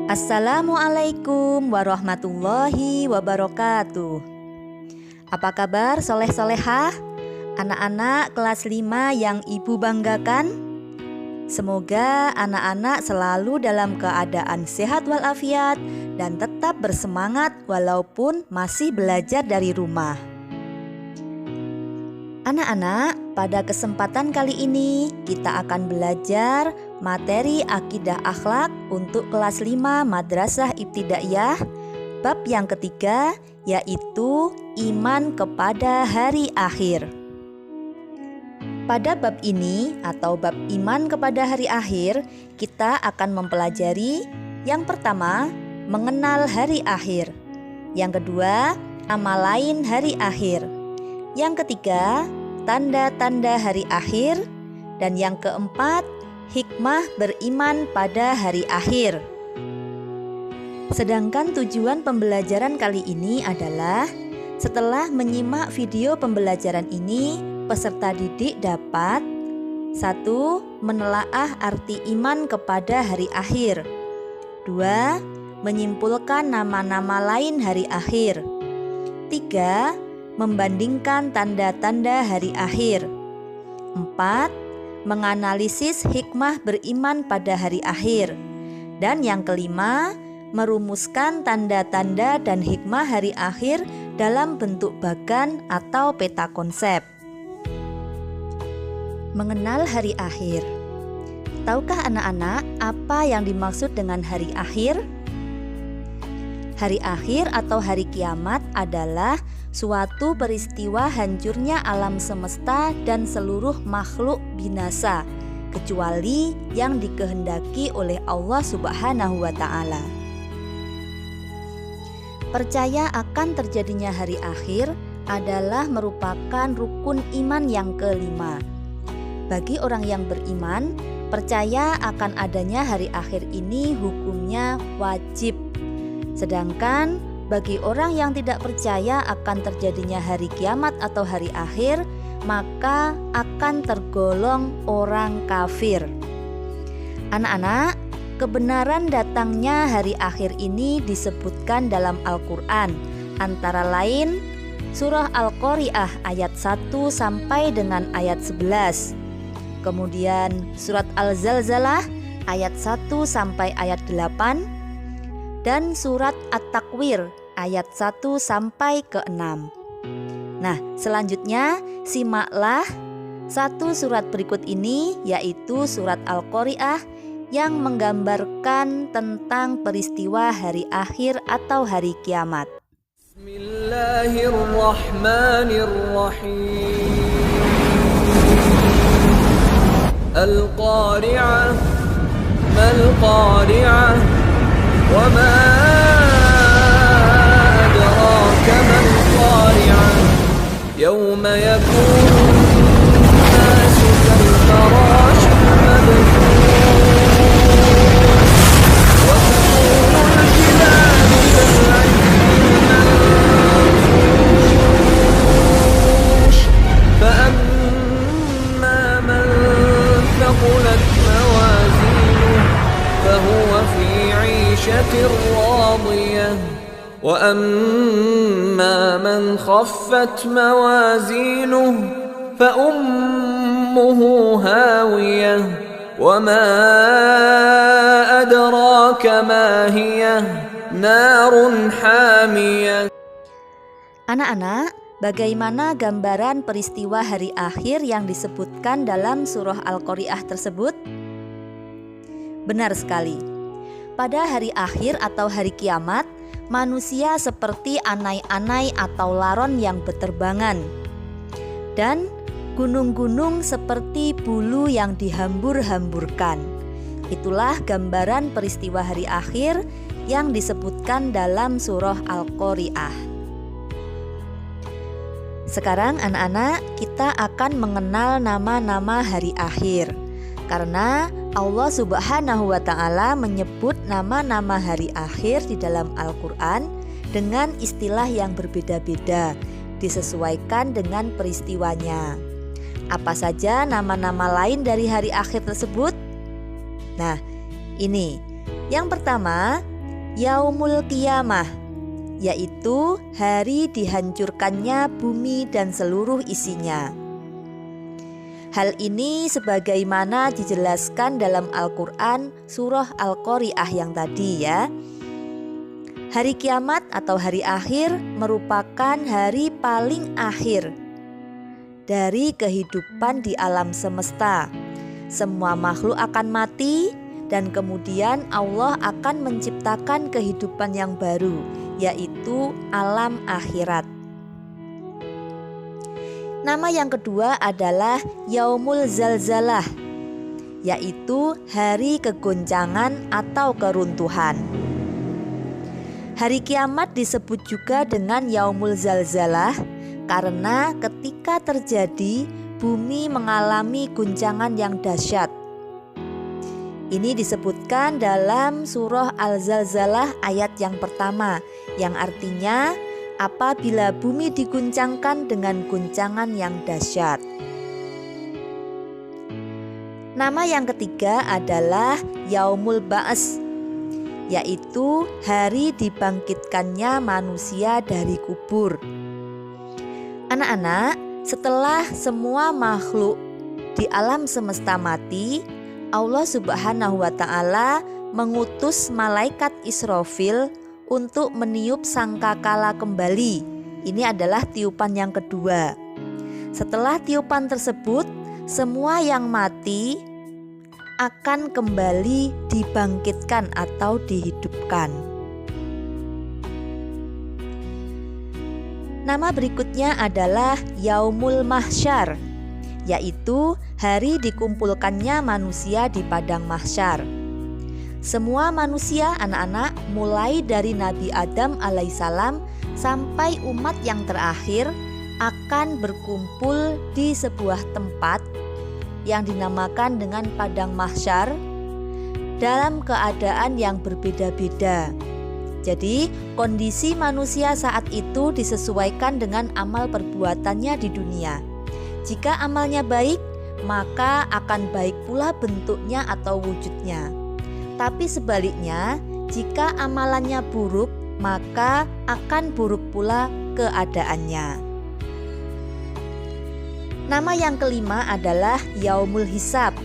Assalamualaikum warahmatullahi wabarakatuh. Apa kabar soleh-solehah? Anak-anak kelas 5 yang ibu banggakan? Semoga anak-anak selalu dalam keadaan sehat walafiat dan tetap bersemangat walaupun masih belajar dari rumah. Anak-anak, pada kesempatan kali ini kita akan belajar materi akidah akhlak untuk kelas 5 Madrasah Ibtidaiyah, bab yang ketiga, yaitu iman kepada hari akhir. Pada bab ini atau bab iman kepada hari akhir, kita akan mempelajari yang pertama, mengenal hari akhir. Yang kedua, amalain hari akhir. Yang ketiga, tanda-tanda hari akhir. Dan yang keempat, hikmah beriman pada hari akhir. Sedangkan tujuan pembelajaran kali ini adalah setelah menyimak video pembelajaran ini, peserta didik dapat 1. Menelaah arti iman kepada hari akhir. 2. Menyimpulkan nama-nama lain hari akhir. 3. Membandingkan tanda-tanda hari akhir. 4. Menganalisis hikmah beriman pada hari akhir. Dan yang kelima, merumuskan tanda-tanda dan hikmah hari akhir dalam bentuk bagan atau peta konsep. Mengenal hari akhir. Tahukah anak-anak apa yang dimaksud dengan hari akhir? Hari akhir atau hari kiamat adalah suatu peristiwa hancurnya alam semesta dan seluruh makhluk binasa, kecuali yang dikehendaki oleh Allah Subhanahu wa Ta'ala. Percaya akan terjadinya hari akhir adalah merupakan rukun iman yang kelima. Bagi orang yang beriman, percaya akan adanya hari akhir ini hukumnya wajib. Sedangkan bagi orang yang tidak percaya akan terjadinya hari kiamat atau hari akhir, maka akan tergolong orang kafir. Anak-anak, kebenaran datangnya hari akhir ini disebutkan dalam Al-Quran, antara lain surah Al-Qari'ah ayat 1 sampai dengan ayat 11. Kemudian surat Al-Zalzalah ayat 1 sampai ayat 8. Dan surat At-Takwir ayat 1 sampai ke 6. Nah, selanjutnya simaklah satu surat berikut ini, yaitu surat Al-Qari'ah yang menggambarkan tentang peristiwa hari akhir atau hari kiamat. Bismillahirrahmanirrahim. Al-Qari'ah, Mal-Qari'ah, wa ma adraka mal-Qari'ah, yawma yakunu an-nasu kal-farashil mabthooth, wa takunu al-jibalu kal-'ihni al-manfuush, fa amma man thaqulat mawazinuhu fahuwa fi 'ishatin radiyah, wa amma man khaffat mawazinuhu fa ummuhu hawiyah, wa ma adraka ma hiya narun hamiyah. Anak-anak, bagaimana gambaran peristiwa hari akhir yang disebutkan dalam surah Al-Qari'ah tersebut? Benar sekali. Pada hari akhir atau hari kiamat, manusia seperti anai-anai atau laron yang berterbangan. Dan gunung-gunung seperti bulu yang dihambur-hamburkan. Itulah gambaran peristiwa hari akhir yang disebutkan dalam surah Al-Qari'ah. Sekarang anak-anak, kita akan mengenal nama-nama hari akhir. Karena Allah Subhanahu wa Ta'ala menyebut nama-nama hari akhir di dalam Al-Quran dengan istilah yang berbeda-beda, disesuaikan dengan peristiwanya. Apa saja nama-nama lain dari hari akhir tersebut? Nah, ini. Yang pertama, Yaumul Qiyamah, yaitu hari dihancurkannya bumi dan seluruh isinya. Hal ini sebagaimana dijelaskan dalam Al-Quran surah Al-Qari'ah yang tadi ya. Hari kiamat atau hari akhir merupakan hari paling akhir dari kehidupan di alam semesta. Semua makhluk akan mati dan kemudian Allah akan menciptakan kehidupan yang baru, yaitu alam akhirat. Nama yang kedua adalah Yaumul Zalzalah, yaitu hari kegoncangan atau keruntuhan. Hari kiamat disebut juga dengan Yaumul Zalzalah karena ketika terjadi, bumi mengalami guncangan yang dahsyat. Ini disebutkan dalam surah Al-Zalzalah ayat yang pertama, yang artinya apabila bumi diguncangkan dengan guncangan yang dahsyat. Nama yang ketiga adalah Yaumul Ba'ats, yaitu hari dibangkitkannya manusia dari kubur. Anak-anak, setelah semua makhluk di alam semesta mati, Allah Subhanahu wa Ta'ala mengutus malaikat Israfil untuk meniup sangkakala kembali. Ini adalah tiupan yang kedua. Setelah tiupan tersebut, semua yang mati akan kembali dibangkitkan atau dihidupkan. Nama berikutnya adalah Yaumul Mahsyar, yaitu hari dikumpulkannya manusia di padang mahsyar. Semua manusia, anak-anak, mulai dari Nabi Adam alaihissalam sampai umat yang terakhir akan berkumpul di sebuah tempat yang dinamakan dengan padang mahsyar dalam keadaan yang berbeda-beda. Jadi, kondisi manusia saat itu disesuaikan dengan amal perbuatannya di dunia. Jika amalnya baik, maka akan baik pula bentuknya atau wujudnya. Tapi sebaliknya, jika amalannya buruk, maka akan buruk pula keadaannya. Nama yang kelima adalah Yaumul Hisab,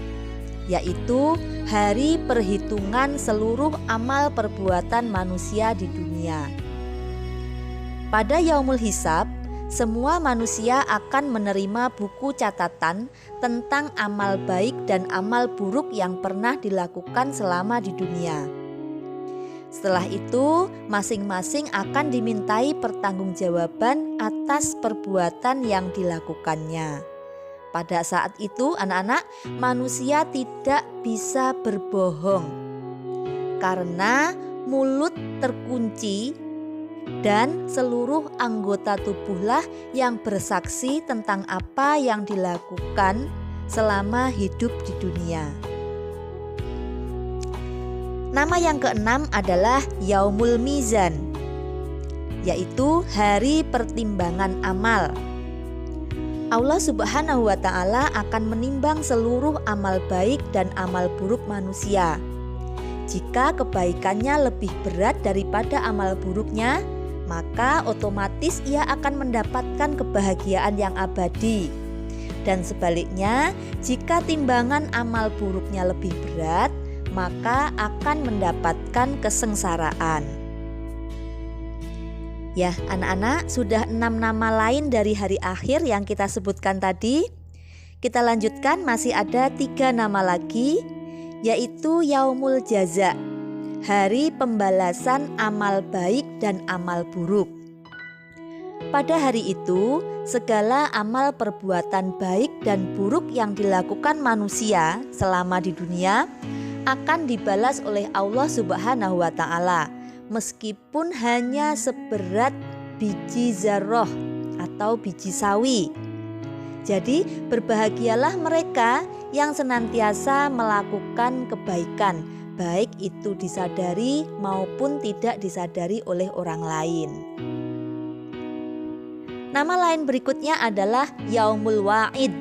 yaitu hari perhitungan seluruh amal perbuatan manusia di dunia. Pada Yaumul Hisab, semua manusia akan menerima buku catatan tentang amal baik dan amal buruk yang pernah dilakukan selama di dunia. Setelah itu, masing-masing akan dimintai pertanggungjawaban atas perbuatan yang dilakukannya. Pada saat itu, anak-anak, manusia tidak bisa berbohong karena mulut terkunci dan seluruh anggota tubuhlah yang bersaksi tentang apa yang dilakukan selama hidup di dunia. Nama yang keenam adalah Yaumul Mizan, yaitu hari pertimbangan amal. Allah Subhanahu wa Ta'ala akan menimbang seluruh amal baik dan amal buruk manusia. Jika kebaikannya lebih berat daripada amal buruknya, maka otomatis ia akan mendapatkan kebahagiaan yang abadi. Dan sebaliknya, jika timbangan amal buruknya lebih berat, maka akan mendapatkan kesengsaraan. Ya, anak-anak, sudah 6 nama lain dari hari akhir yang kita sebutkan tadi. Kita lanjutkan, masih ada 3 nama lagi, yaitu Yaumul Jaza, hari pembalasan amal baik dan amal buruk. Pada hari itu, segala amal perbuatan baik dan buruk yang dilakukan manusia selama di dunia akan dibalas oleh Allah Subhanahu wa Ta'ala, meskipun hanya seberat biji zarroh atau biji sawi. Jadi, berbahagialah mereka yang senantiasa melakukan kebaikan, baik itu disadari maupun tidak disadari oleh orang lain. Nama lain berikutnya adalah Yaumul Wa'id,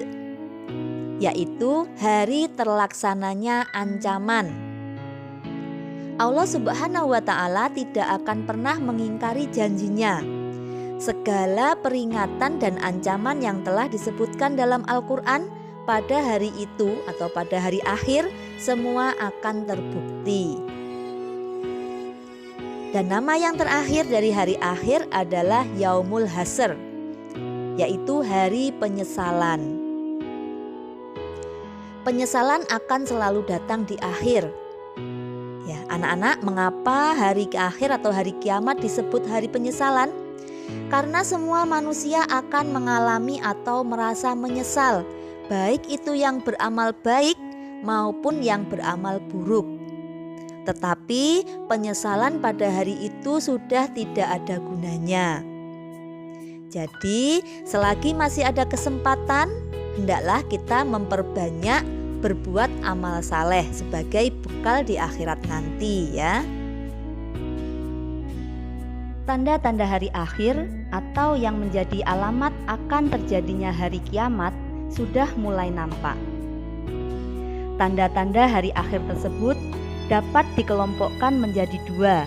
yaitu hari terlaksananya ancaman. Allah Subhanahu wa Ta'ala tidak akan pernah mengingkari janjinya. Segala peringatan dan ancaman yang telah disebutkan dalam Al-Quran pada hari itu atau pada hari akhir semua akan terbukti. Dan nama yang terakhir dari hari akhir adalah Yaumul Hasr, yaitu hari penyesalan. Penyesalan akan selalu datang di akhir. Ya, anak-anak, mengapa hari akhir atau hari kiamat disebut hari penyesalan? Karena semua manusia akan mengalami atau merasa menyesal, baik itu yang beramal baik maupun yang beramal buruk. Tetapi penyesalan pada hari itu sudah tidak ada gunanya. Jadi, selagi masih ada kesempatan, hendaklah kita memperbanyak berbuat amal saleh sebagai bekal di akhirat nanti ya. Tanda-tanda hari akhir atau yang menjadi alamat akan terjadinya hari kiamat sudah mulai nampak. Tanda-tanda hari akhir tersebut dapat dikelompokkan menjadi dua,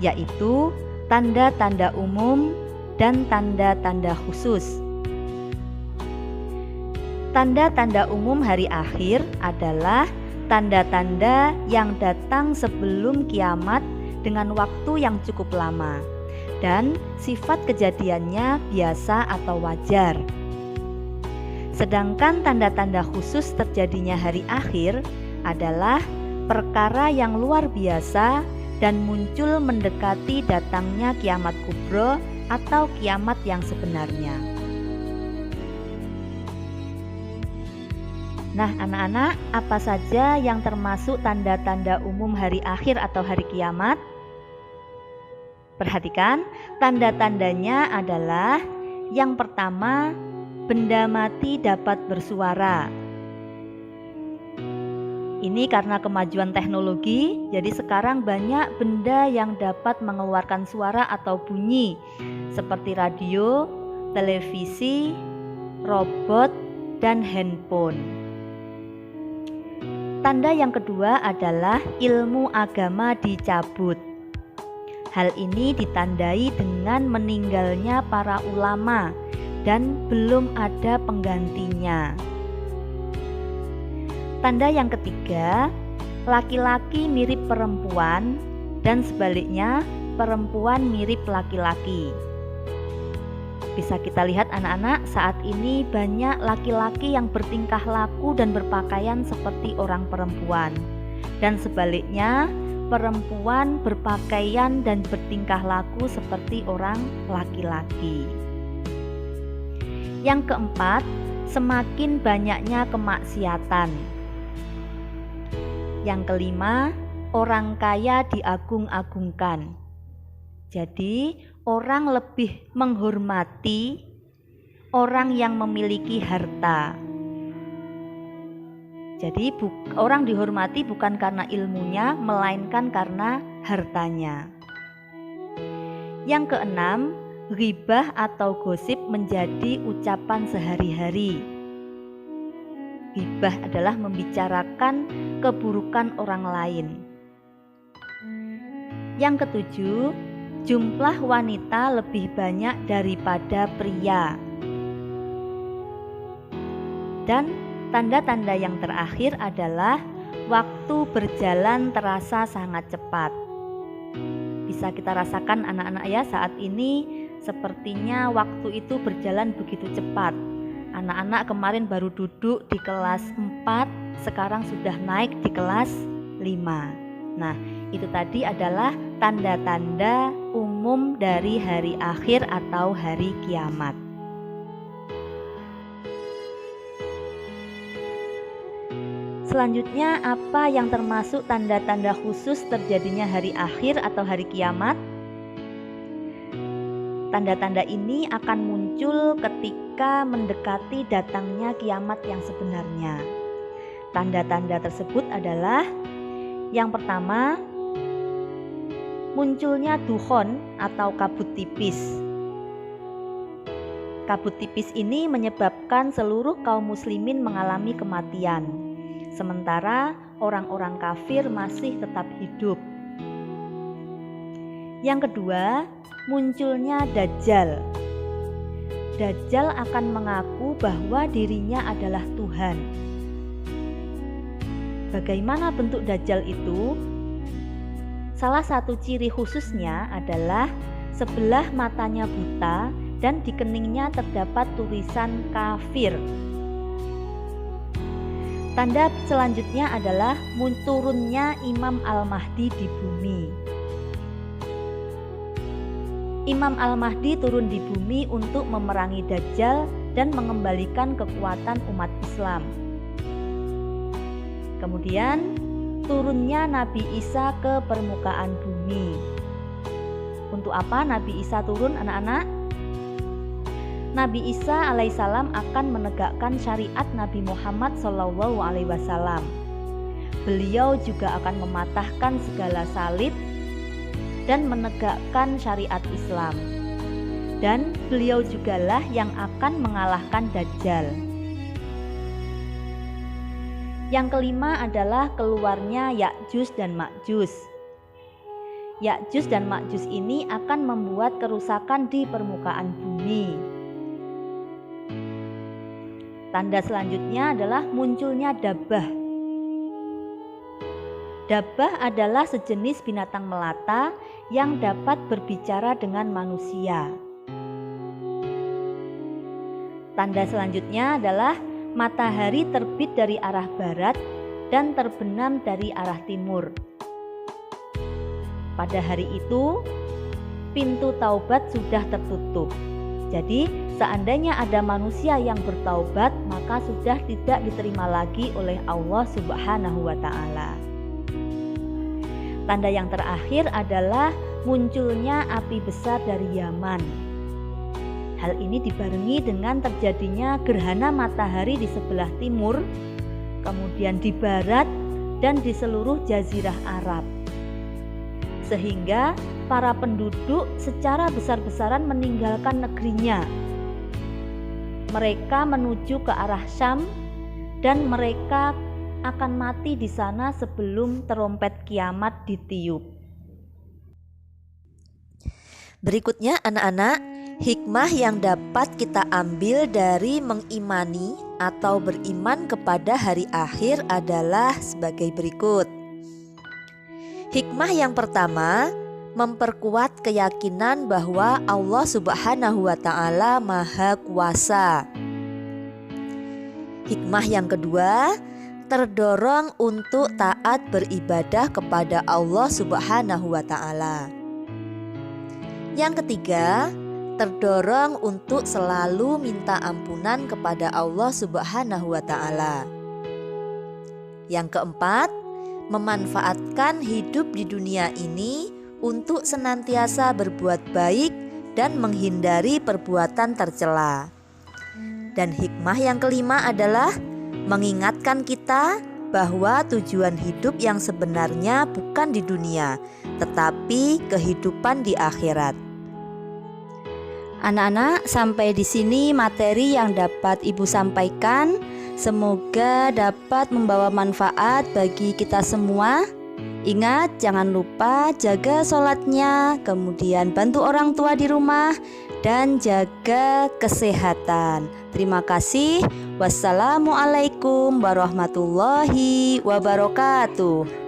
yaitu tanda-tanda umum dan tanda-tanda khusus. Tanda-tanda umum hari akhir adalah tanda-tanda yang datang sebelum kiamat dengan waktu yang cukup lama dan sifat kejadiannya biasa atau wajar. Sedangkan tanda-tanda khusus terjadinya hari akhir adalah perkara yang luar biasa dan muncul mendekati datangnya kiamat kubro atau kiamat yang sebenarnya. Nah, anak-anak, apa saja yang termasuk tanda-tanda umum hari akhir atau hari kiamat? Perhatikan, tanda-tandanya adalah yang pertama, benda mati dapat bersuara. Ini karena kemajuan teknologi, jadi sekarang banyak benda yang dapat mengeluarkan suara atau bunyi, seperti radio, televisi, robot, dan handphone. Tanda yang kedua adalah ilmu agama dicabut. Hal ini ditandai dengan meninggalnya para ulama dan belum ada penggantinya. Tanda yang ketiga, laki-laki mirip perempuan dan sebaliknya perempuan mirip laki-laki. Bisa kita lihat anak-anak, saat ini banyak laki-laki yang bertingkah laku dan berpakaian seperti orang perempuan. Dan sebaliknya, perempuan berpakaian dan bertingkah laku seperti orang laki-laki. Yang keempat, semakin banyaknya kemaksiatan. Yang kelima, orang kaya diagung-agungkan. Jadi, orang lebih menghormati orang yang memiliki harta. Jadi, orang dihormati bukan karena ilmunya, melainkan karena hartanya. Yang keenam, ghibah atau gosip menjadi ucapan sehari-hari. Ghibah adalah membicarakan keburukan orang lain. Yang ketujuh, jumlah wanita lebih banyak daripada pria. Dan tanda-tanda yang terakhir adalah waktu berjalan terasa sangat cepat. Bisa kita rasakan anak-anak ya, saat ini sepertinya waktu itu berjalan begitu cepat. Anak-anak kemarin baru duduk di kelas 4, sekarang sudah naik di kelas 5. Nah, itu tadi adalah tanda-tanda umum dari hari akhir atau hari kiamat. Selanjutnya, apa yang termasuk tanda-tanda khusus terjadinya hari akhir atau hari kiamat? Tanda-tanda ini akan muncul ketika mendekati datangnya kiamat yang sebenarnya. Tanda-tanda tersebut adalah yang pertama, munculnya dukhon atau kabut tipis. Kabut tipis ini menyebabkan seluruh kaum muslimin mengalami kematian. sementara orang-orang kafir masih tetap hidup. Yang kedua, munculnya Dajjal. Dajjal akan mengaku bahwa dirinya adalah Tuhan. Bagaimana bentuk Dajjal itu? Salah satu ciri khususnya adalah sebelah matanya buta dan di keningnya terdapat tulisan kafir. Tanda selanjutnya adalah turunnya Imam Al-Mahdi di bumi. Imam Al-Mahdi turun di bumi untuk memerangi Dajjal dan mengembalikan kekuatan umat Islam. Kemudian turunnya Nabi Isa ke permukaan bumi. Untuk apa Nabi Isa turun, anak-anak? Nabi Isa alaihissalam akan menegakkan syariat Nabi Muhammad SAW. Beliau juga akan mematahkan segala salib dan menegakkan syariat Islam. Dan beliau jugalah yang akan mengalahkan Dajjal. Yang kelima adalah keluarnya Ya'juj dan Ma'juj. Ya'juj dan Ma'juj ini akan membuat kerusakan di permukaan bumi. Tanda selanjutnya adalah munculnya Dabbah. Dabbah adalah sejenis binatang melata yang dapat berbicara dengan manusia. Tanda selanjutnya adalah matahari terbit dari arah barat dan terbenam dari arah timur. Pada hari itu, pintu taubat sudah tertutup. Jadi, seandainya ada manusia yang bertaubat, maka sudah tidak diterima lagi oleh Allah Subhanahu wa Ta'ala. Tanda yang terakhir adalah munculnya api besar dari Yaman. Hal ini dibarengi dengan terjadinya gerhana matahari di sebelah timur, kemudian di barat, dan di seluruh jazirah Arab. Sehingga para penduduk secara besar-besaran meninggalkan negerinya. Mereka menuju ke arah Syam dan mereka akan mati di sana sebelum terompet kiamat ditiup. Berikutnya anak-anak, hikmah yang dapat kita ambil dari mengimani atau beriman kepada hari akhir adalah sebagai berikut. Hikmah yang pertama, memperkuat keyakinan bahwa Allah Subhanahu wa Ta'ala Maha Kuasa. Hikmah yang kedua, terdorong untuk taat beribadah kepada Allah Subhanahu wa Ta'ala. Yang ketiga, terdorong untuk selalu minta ampunan kepada Allah Subhanahu wa Ta'ala. Yang keempat, memanfaatkan hidup di dunia ini untuk senantiasa berbuat baik dan menghindari perbuatan tercela. Dan hikmah yang kelima adalah mengingatkan kita bahwa tujuan hidup yang sebenarnya bukan di dunia, tetapi kehidupan di akhirat. Anak-anak, sampai di sini materi yang dapat Ibu sampaikan. Semoga dapat membawa manfaat bagi kita semua. Ingat, jangan lupa jaga sholatnya, kemudian bantu orang tua di rumah, dan jaga kesehatan. Terima kasih. Wassalamualaikum warahmatullahi wabarakatuh.